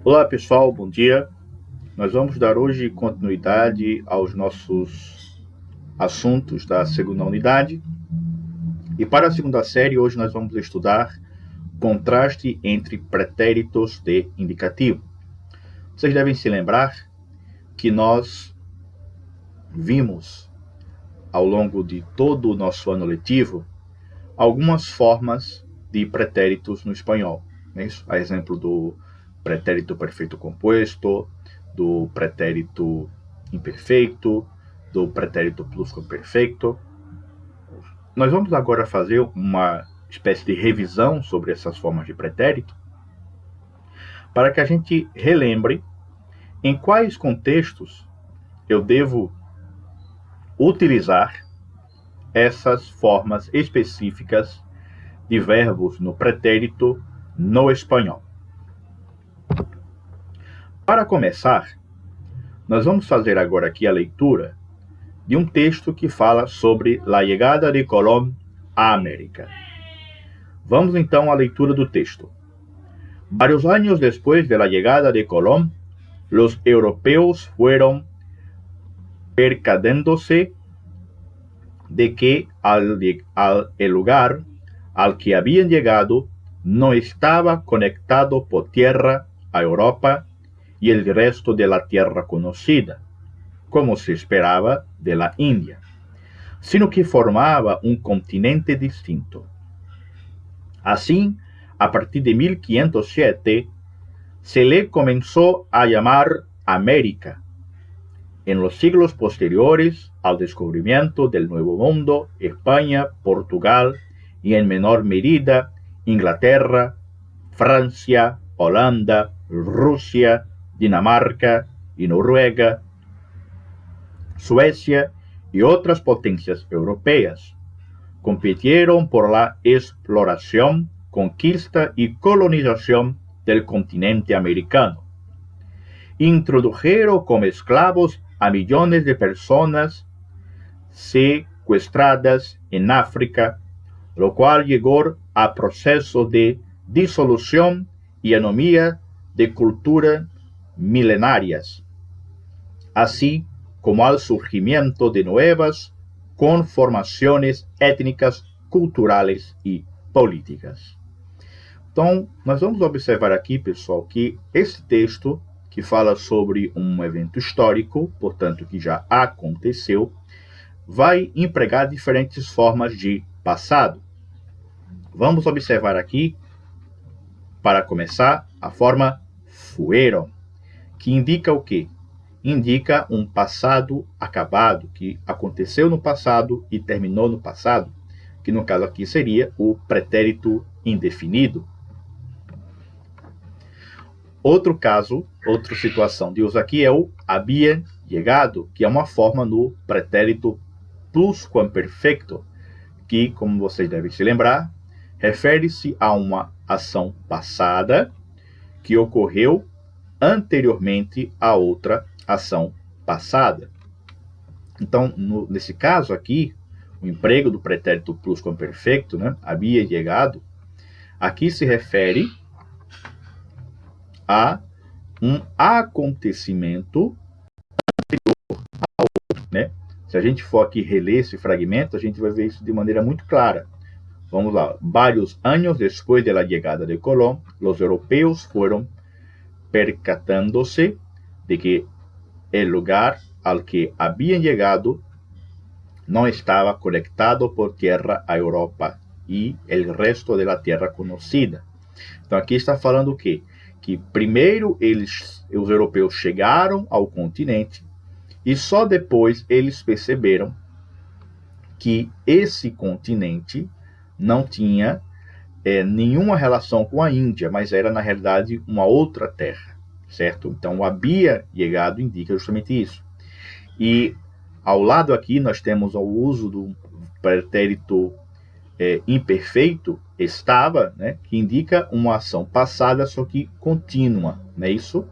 Olá pessoal, bom dia. Nós vamos dar hoje continuidade aos nossos assuntos da segunda unidade. E para a segunda série, hoje nós vamos estudar contraste entre pretéritos de indicativo. Vocês devem se lembrar que nós vimos ao longo de todo o nosso ano letivo algumas formas de pretéritos no espanhol. Não é isso? A exemplo do pretérito perfeito composto, do pretérito imperfeito, do pretérito plusquamperfeito. Nós vamos agora fazer uma espécie de revisão sobre essas formas de pretérito, para que a gente relembre em quais contextos eu devo utilizar essas formas específicas de verbos no pretérito no espanhol. Para começar, nós vamos fazer agora aqui a leitura de um texto que fala sobre a chegada de Colón à América. Vamos então à leitura do texto. Varios años después de la llegada de Colón, los europeos fueron percatándose de que el lugar al que habían llegado no estaba conectado por tierra a Europa y el resto de la tierra conocida, como se esperaba de la India, sino que formaba un continente distinto. Así, a partir de 1507, se le comenzó a llamar América. En los siglos posteriores al descubrimiento del Nuevo Mundo, España, Portugal y en menor medida Inglaterra, Francia, Holanda, Rusia, Dinamarca y Noruega, Suecia y otras potencias europeas compitieron por la exploración, conquista y colonización del continente americano. Introdujeron como esclavos a millones de personas secuestradas en África, lo cual llegó a proceso de disolución y anomía de culturas milenarias, así como al surgimiento de nuevas conformações étnicas, culturais e políticas. Então, nós vamos observar aqui, pessoal, que esse texto, que fala sobre um evento histórico, portanto, que já aconteceu, vai empregar diferentes formas de passado. Vamos observar aqui, para começar, a forma fueron, que indica o quê? Indica um passado acabado, que aconteceu no passado e terminou no passado, que no caso aqui seria o pretérito indefinido. Outro caso, outra situação de uso aqui é o habían llegado, que é uma forma no pretérito plusquamperfecto, que, como vocês devem se lembrar, refere-se a uma ação passada que ocorreu anteriormente a outra ação passada. Então, nesse caso aqui, o emprego do pretérito plusquamperfecto, né, havia chegado, aqui se refere a um acontecimento anterior a outro, né? Se a gente for aqui reler esse fragmento, a gente vai ver isso de maneira muito clara. Vamos lá. Varios años después de la llegada de Colón, los europeos fueron percatándose de que el lugar al que habían llegado no estaba conectado por tierra a Europa y el resto de la tierra conocida. Então aqui está falando o quê? Que primeiro os europeus chegaram ao continente e só depois eles perceberam que esse continente não tinha nenhuma relação com a Índia, mas era na realidade uma outra terra, certo? Então o havia chegado indica justamente isso. E ao lado aqui nós temos o uso do pretérito imperfeito, estava, né, que indica uma ação passada, só que contínua, não é isso?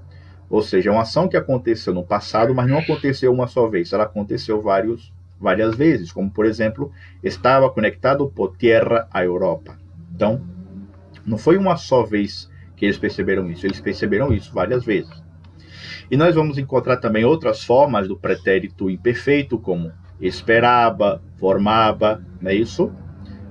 Ou seja, é uma ação que aconteceu no passado, mas não aconteceu uma só vez, ela aconteceu várias vezes, como por exemplo, estava conectado por terra à Europa. Então, não foi uma só vez que eles perceberam isso. Eles perceberam isso várias vezes. E nós vamos encontrar também outras formas do pretérito imperfeito, como esperava, formava, não é isso?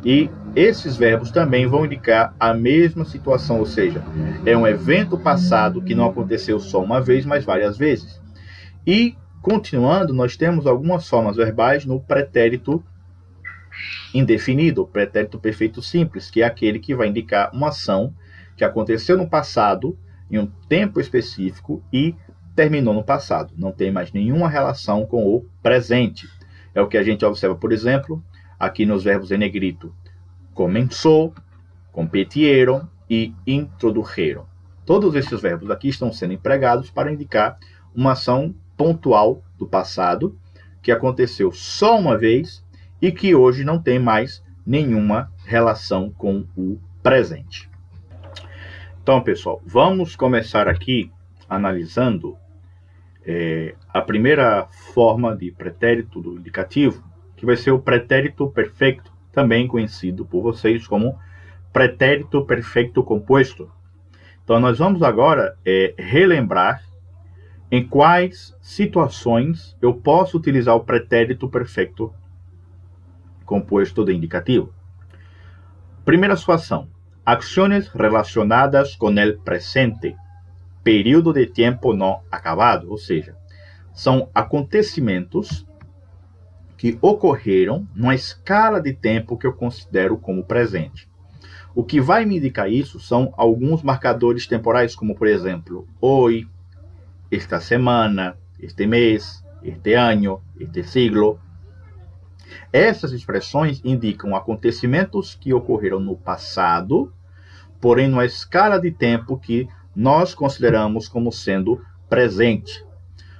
E esses verbos também vão indicar a mesma situação, ou seja, é um evento passado que não aconteceu só uma vez, mas várias vezes. E, continuando, nós temos algumas formas verbais no pretérito indefinido, o pretérito perfeito simples, que é aquele que vai indicar uma ação que aconteceu no passado, em um tempo específico, e terminou no passado. Não tem mais nenhuma relação com o presente. É o que a gente observa, por exemplo, aqui nos verbos em negrito. Começou, competieron e introdujeron. Todos esses verbos aqui estão sendo empregados para indicar uma ação pontual do passado, que aconteceu só uma vez e que hoje não tem mais nenhuma relação com o presente. Então, pessoal, vamos começar aqui analisando a primeira forma de pretérito do indicativo, que vai ser o pretérito perfeito, também conhecido por vocês como pretérito perfeito composto. Então, nós vamos agora relembrar em quais situações eu posso utilizar o pretérito perfeito composto de indicativo. Primeira situação: acciones relacionadas com el presente, período de tempo não acabado, ou seja, são acontecimentos que ocorreram numa escala de tempo que eu considero como presente. O que vai me indicar isso são alguns marcadores temporais, como por exemplo, hoy, esta semana, este mês, este ano, este siglo. Essas expressões indicam acontecimentos que ocorreram no passado, porém numa escala de tempo que nós consideramos como sendo presente.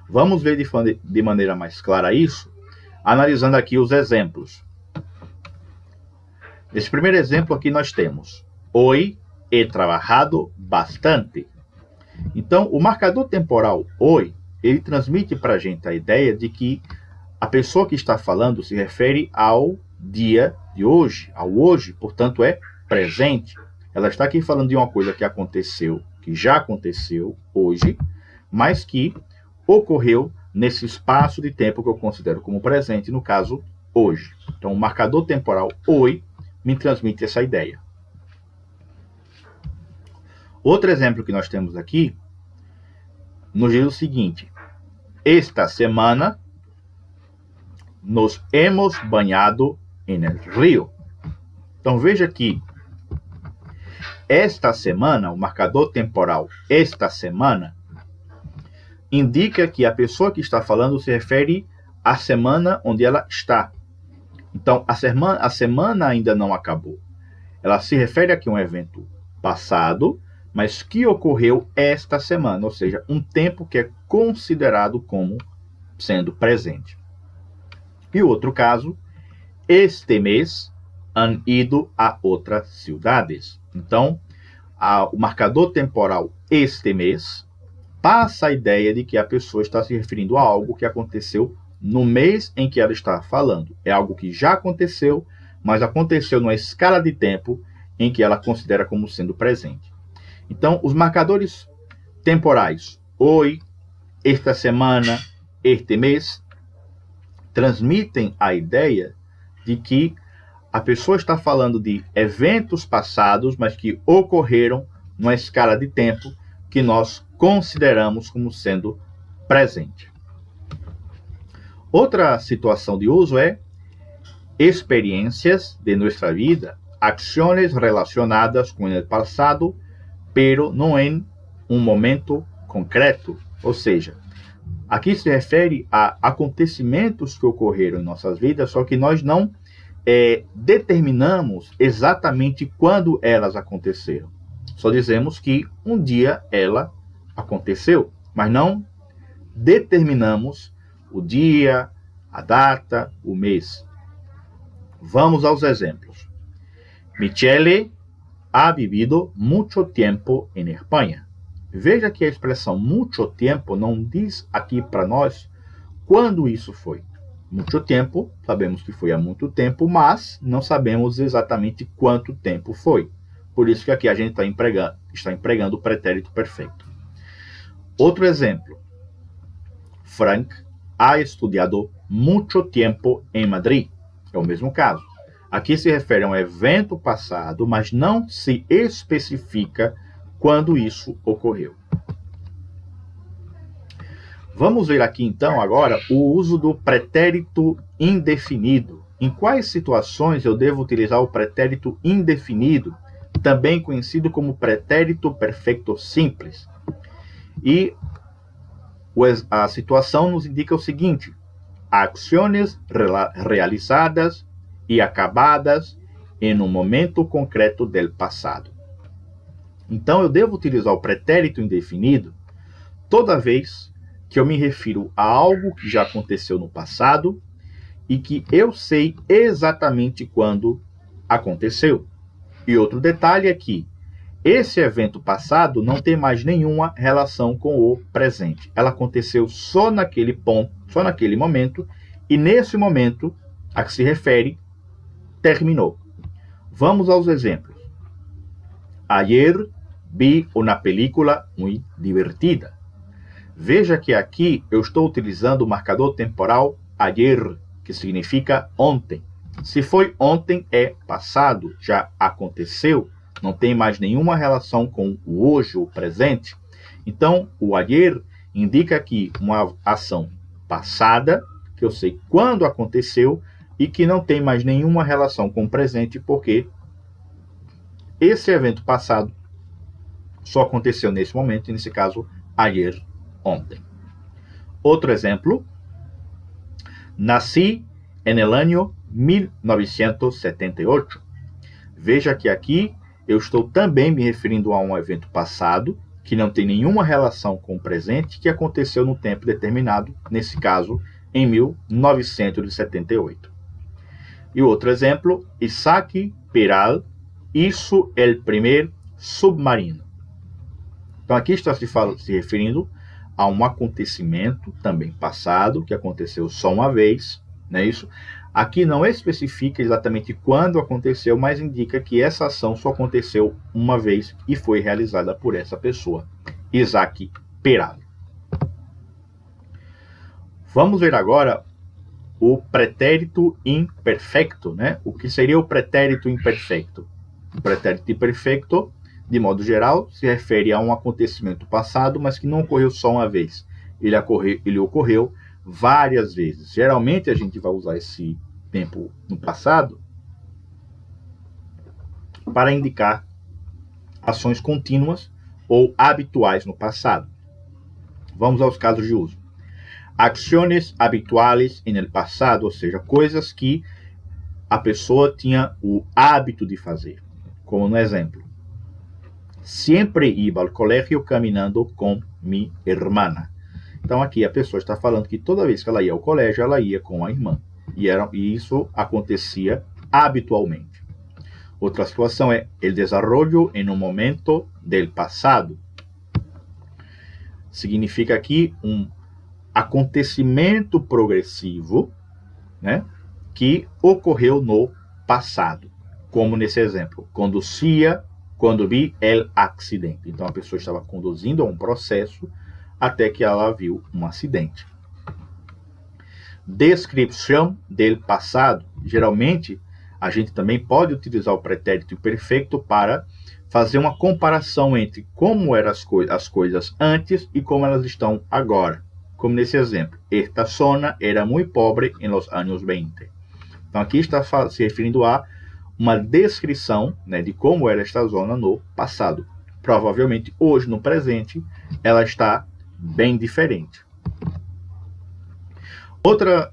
Vamos ver de maneira mais clara isso, analisando aqui os exemplos. Nesse primeiro exemplo aqui nós temos: hoy he trabajado bastante. Então, o marcador temporal hoy, ele transmite para a gente a ideia de que a pessoa que está falando se refere ao dia de hoje, ao hoje, portanto é presente. Ela está aqui falando de uma coisa que aconteceu, que já aconteceu hoje, mas que ocorreu nesse espaço de tempo que eu considero como presente, no caso, hoje. Então, o marcador temporal hoy me transmite essa ideia. Outro exemplo que nós temos aqui nos diz o seguinte: esta semana nos hemos banhado en el río. Então veja que esta semana, o marcador temporal esta semana, indica que a pessoa que está falando se refere à semana onde ela está. Então a semana ainda não acabou. Ela se refere aqui a um evento passado, mas que ocorreu esta semana, ou seja, um tempo que é considerado como sendo presente. E o outro caso, este mês han ido a outras cidades. Então, o marcador temporal este mês passa a ideia de que a pessoa está se referindo a algo que aconteceu no mês em que ela está falando. É algo que já aconteceu, mas aconteceu numa escala de tempo em que ela considera como sendo presente. Então, os marcadores temporais, hoy, esta semana, este mês, transmitem a ideia de que a pessoa está falando de eventos passados, mas que ocorreram numa escala de tempo que nós consideramos como sendo presente. Outra situação de uso é experiências de nossa vida, acciones relacionadas com o passado, pero não em um momento concreto. Ou seja, aqui se refere a acontecimentos que ocorreram em nossas vidas, só que nós não determinamos exatamente quando elas aconteceram. Só dizemos que um dia ela aconteceu, mas não determinamos o dia, a data, o mês. Vamos aos exemplos. Michele ha vivido mucho tiempo en Espanha. Veja que a expressão mucho tempo não diz aqui para nós quando isso foi. Muito tempo, sabemos que foi há muito tempo, mas não sabemos exatamente quanto tempo foi. Por isso que aqui a gente está empregando o pretérito perfeito. Outro exemplo. Frank ha estudado muito tempo em Madrid. É o mesmo caso. Aqui se refere a um evento passado, mas não se especifica quando isso ocorreu. Vamos ver aqui então agora o uso do pretérito indefinido. Em quais situações eu devo utilizar o pretérito indefinido, também conhecido como pretérito perfeito simples? E a situação nos indica o seguinte: ações realizadas e acabadas em um momento concreto do passado. Então eu devo utilizar o pretérito indefinido toda vez que eu me refiro a algo que já aconteceu no passado e que eu sei exatamente quando aconteceu. E outro detalhe é que esse evento passado não tem mais nenhuma relação com o presente. Ela aconteceu só naquele ponto, só naquele momento, e nesse momento a que se refere terminou. Vamos aos exemplos. Ayer vi uma película muito divertida. Veja que aqui eu estou utilizando o marcador temporal ayer, que significa ontem. Se foi ontem, é passado, já aconteceu, não tem mais nenhuma relação com o hoje, o presente. Então, o ayer indica aqui uma ação passada, que eu sei quando aconteceu, e que não tem mais nenhuma relação com o presente, porque esse evento passado só aconteceu nesse momento, e nesse caso, ayer, ontem. Outro exemplo. Nasci en el año 1978. Veja que aqui eu estou também me referindo a um evento passado, que não tem nenhuma relação com o presente, que aconteceu no tempo determinado, nesse caso, em 1978. E outro exemplo, Isaac Peral hizo el primer submarino. Então aqui está se referindo a um acontecimento também passado, que aconteceu só uma vez, não é isso? Aqui não especifica exatamente quando aconteceu, mas indica que essa ação só aconteceu uma vez e foi realizada por essa pessoa, Isaac Peral. Vamos ver agora o pretérito imperfeito, né? O que seria o pretérito imperfeito? O pretérito imperfeito, de modo geral, se refere a um acontecimento passado, mas que não ocorreu só uma vez. Ele ocorreu várias vezes. Geralmente a gente vai usar esse tempo no passado para indicar ações contínuas ou habituais no passado. Vamos aos casos de uso. Acciones habituales en el pasado, ou seja, coisas que a pessoa tinha o hábito de fazer. Como no exemplo. Siempre iba al colegio caminando com mi hermana. Então aqui a pessoa está falando que toda vez que ela ia ao colégio, ela ia com a irmã. E isso acontecia habitualmente. Outra situação é el desarrollo en un momento del pasado. Significa aqui um acontecimento progressivo, né, que ocorreu no passado. Como nesse exemplo, conducia quando vi el accidente. Então a pessoa estava conduzindo a um processo até que ela viu um acidente. Descrição del passado. Geralmente, a gente também pode utilizar o pretérito imperfeito para fazer uma comparação entre como eram as coisas antes e como elas estão agora. Como nesse exemplo, esta zona era muito pobre em los años 20. Então aqui está se referindo a uma descrição, né, de como era esta zona no passado. Provavelmente hoje, no presente, ela está bem diferente.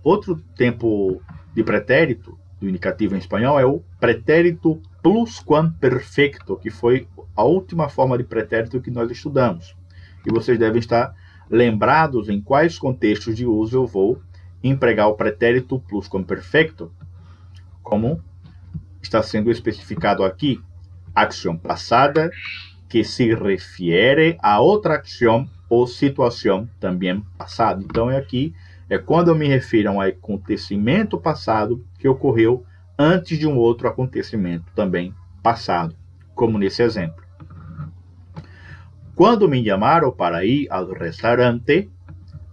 Outro tempo de pretérito, do indicativo em espanhol, é o pretérito pluscuamperfecto, que foi a última forma de pretérito que nós estudamos. E vocês devem estar lembrados em quais contextos de uso eu vou empregar o pretérito pluscuamperfecto, como está sendo especificado aqui, acción passada que se refere a outra acción ou situação também passada. Então aqui é quando eu me refiro a um acontecimento passado que ocorreu antes de um outro acontecimento também passado, como nesse exemplo. Quando me chamaram para ir ao restaurante,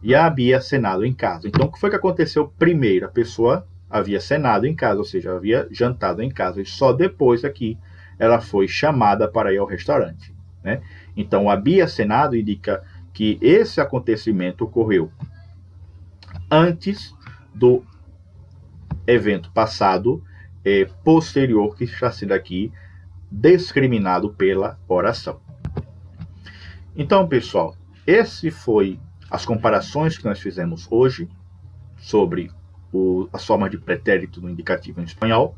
já havia cenado em casa. Então, o que foi que aconteceu primeiro? A pessoa havia cenado em casa, ou seja, havia jantado em casa, e só depois aqui ela foi chamada para ir ao restaurante, né? Então, havia cenado indica que esse acontecimento ocorreu antes do evento passado, posterior, que está sendo aqui discriminado pela oração. Então, pessoal, esse foi as comparações que nós fizemos hoje sobre as formas de pretérito no indicativo em espanhol.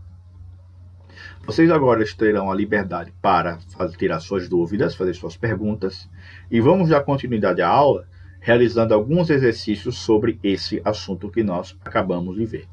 Vocês agora terão a liberdade para tirar suas dúvidas, fazer suas perguntas, e vamos dar continuidade à aula realizando alguns exercícios sobre esse assunto que nós acabamos de ver.